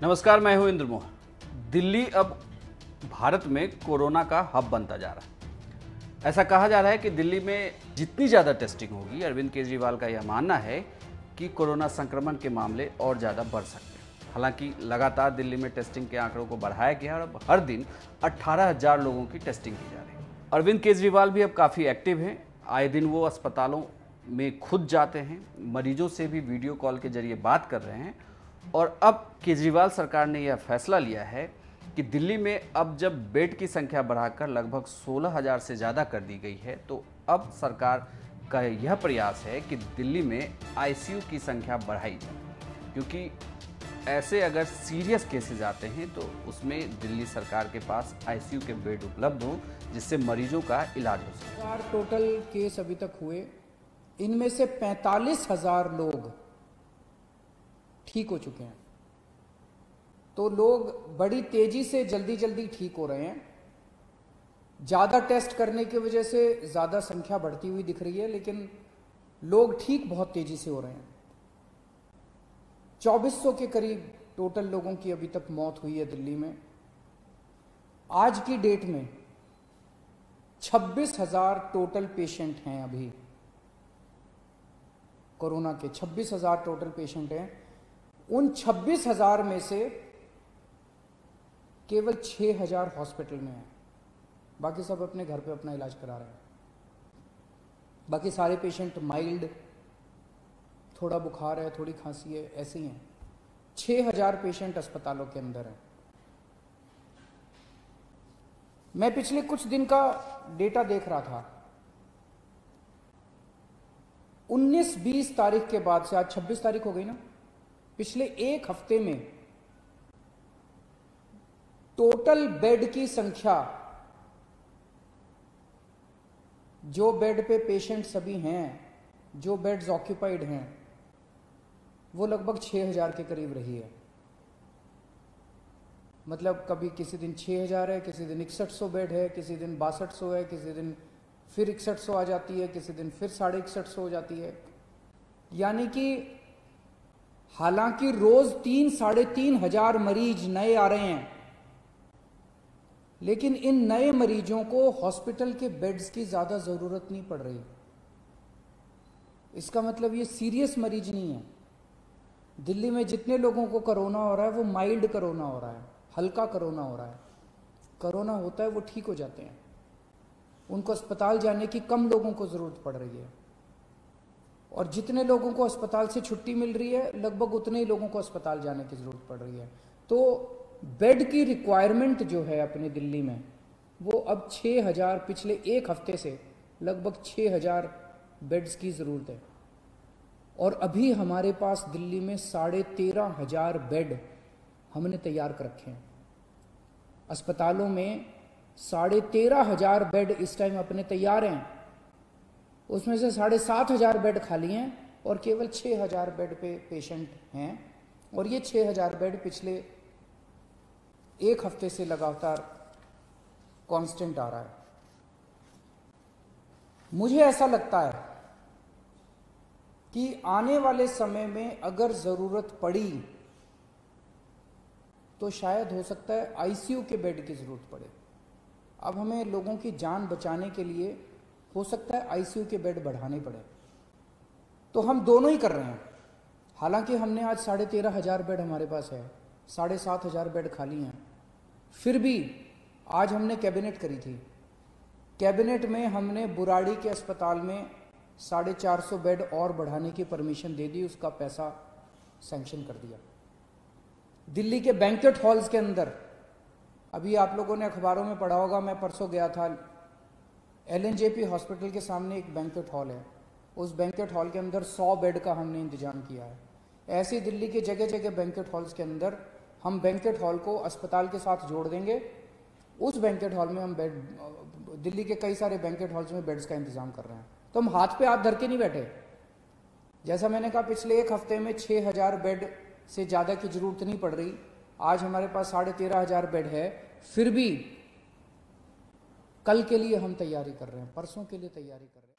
नमस्कार, मैं हूं इंद्र मोहन। दिल्ली अब भारत में कोरोना का हब बनता जा रहा है। ऐसा कहा जा रहा है कि दिल्ली में जितनी ज़्यादा टेस्टिंग होगी, अरविंद केजरीवाल का यह मानना है कि कोरोना संक्रमण के मामले और ज़्यादा बढ़ सकते हैं। हालांकि लगातार दिल्ली में टेस्टिंग के आंकड़ों को बढ़ाया गया और अब हर दिन 18,000 लोगों की टेस्टिंग की जा रही है। अरविंद केजरीवाल भी अब काफ़ी एक्टिव हैं। आए दिन वो अस्पतालों में खुद जाते हैं, मरीजों से भी वीडियो कॉल के जरिए बात कर रहे हैं। और अब केजरीवाल सरकार ने यह फैसला लिया है कि दिल्ली में अब जब बेड की संख्या बढ़ाकर लगभग 16,000 से ज़्यादा कर दी गई है, तो अब सरकार का यह प्रयास है कि दिल्ली में आईसीयू की संख्या बढ़ाई जाए, क्योंकि ऐसे अगर सीरियस केसेस आते हैं तो उसमें दिल्ली सरकार के पास आईसीयू के बेड उपलब्ध हों, जिससे मरीजों का इलाज हो सके। 4 टोटल केस अभी तक हुए, इनमें से 45,000 लोग ठीक हो चुके हैं। तो लोग बड़ी तेजी से जल्दी ठीक हो रहे हैं। ज्यादा टेस्ट करने की वजह से ज्यादा संख्या बढ़ती हुई दिख रही है, लेकिन लोग ठीक बहुत तेजी से हो रहे हैं। 2400 के करीब टोटल लोगों की अभी तक मौत हुई है दिल्ली में। आज की डेट में 26,000 टोटल पेशेंट हैं। अभी कोरोना के 26,000 टोटल पेशेंट हैं। उन 26,000 में से केवल 6,000 हॉस्पिटल में हैं। बाकी सब अपने घर पे अपना इलाज करा रहे हैं। बाकी सारे पेशेंट माइल्ड, थोड़ा बुखार है, थोड़ी खांसी है, ऐसे ही हैं। 6,000 पेशेंट अस्पतालों के अंदर हैं। मैं पिछले कुछ दिन का डेटा देख रहा था। 19-20 तारीख के बाद से, आज 26 तारीख हो गई ना, पिछले एक हफ्ते में टोटल बेड की संख्या, जो बेड पे पेशेंट सभी हैं, जो बेड्स ऑक्यूपाइड हैं, वो लगभग 6,000 के करीब रही है। मतलब कभी किसी दिन 6,000 है, किसी दिन 6100 बेड है, किसी दिन 6200 है, किसी दिन फिर 6100 आ जाती है, किसी दिन फिर 6150 हो जाती है। यानी कि हालांकि रोज 3-3,500 मरीज नए आ रहे हैं, लेकिन इन नए मरीजों को हॉस्पिटल के बेड्स की ज्यादा जरूरत नहीं पड़ रही। इसका मतलब ये सीरियस मरीज नहीं है। दिल्ली में जितने लोगों को कोरोना हो रहा है वो माइल्ड कोरोना हो रहा है, हल्का कोरोना हो रहा है। कोरोना होता है वो ठीक हो जाते हैं, उनको अस्पताल जाने की कम लोगों को जरूरत पड़ रही है। और जितने लोगों को अस्पताल से छुट्टी मिल रही है, लगभग उतने ही लोगों को अस्पताल जाने की जरूरत पड़ रही है। तो बेड की रिक्वायरमेंट जो है अपने दिल्ली में, वो अब 6,000, पिछले एक हफ्ते से लगभग 6,000 बेड्स की जरूरत है। और अभी हमारे पास दिल्ली में 13,500 बेड हमने तैयार कर रखे हैं। अस्पतालों में 13,500 बेड इस टाइम अपने तैयार हैं। उसमें से 7,500 बेड खाली हैं और केवल 6,000 बेड पे पेशेंट हैं। और ये 6,000 बेड पिछले एक हफ्ते से लगातार कांस्टेंट आ रहा है। मुझे ऐसा लगता है कि आने वाले समय में अगर जरूरत पड़ी तो शायद हो सकता है आईसीयू के बेड की जरूरत पड़े। अब हमें लोगों की जान बचाने के लिए हो सकता है आईसीयू के बेड बढ़ाने पड़े। तो हम दोनों ही कर रहे हैं। हालांकि हमने आज 13,500 बेड हमारे पास है, 7,500 बेड खाली हैं। फिर भी आज हमने कैबिनेट करी थी। कैबिनेट में हमने बुराड़ी के अस्पताल में 450 बेड और बढ़ाने की परमिशन दे दी, उसका पैसा सैंक्शन कर दिया। दिल्ली के बैंक्वेट हॉल्स के अंदर, अभी आप लोगों ने अखबारों में पढ़ा होगा, मैं परसों गया था, LNJP हॉस्पिटल के सामने एक बैंक्वेट हॉल है। उस बैंक्वेट हॉल के अंदर 100 बेड का हमने इंतजाम किया है। ऐसे दिल्ली के जगह जगह बैंक्वेट हॉल्स के अंदर हम बैंक्वेट हॉल को अस्पताल के साथ जोड़ देंगे। उस बैंक्वेट हॉल में हम बेड, दिल्ली के कई सारे बैंक्वेट हॉल्स में बेड्स का इंतजाम कर रहे हैं। तो हम हाथ पे हाथ धर के नहीं बैठे। जैसा मैंने कहा, पिछले एक हफ्ते में 6,000 बेड से ज़्यादा की जरूरत नहीं पड़ रही। आज हमारे पास 13,500 बेड है। फिर भी कल के लिए हम तैयारी कर रहे हैं, परसों के लिए तैयारी कर रहे हैं।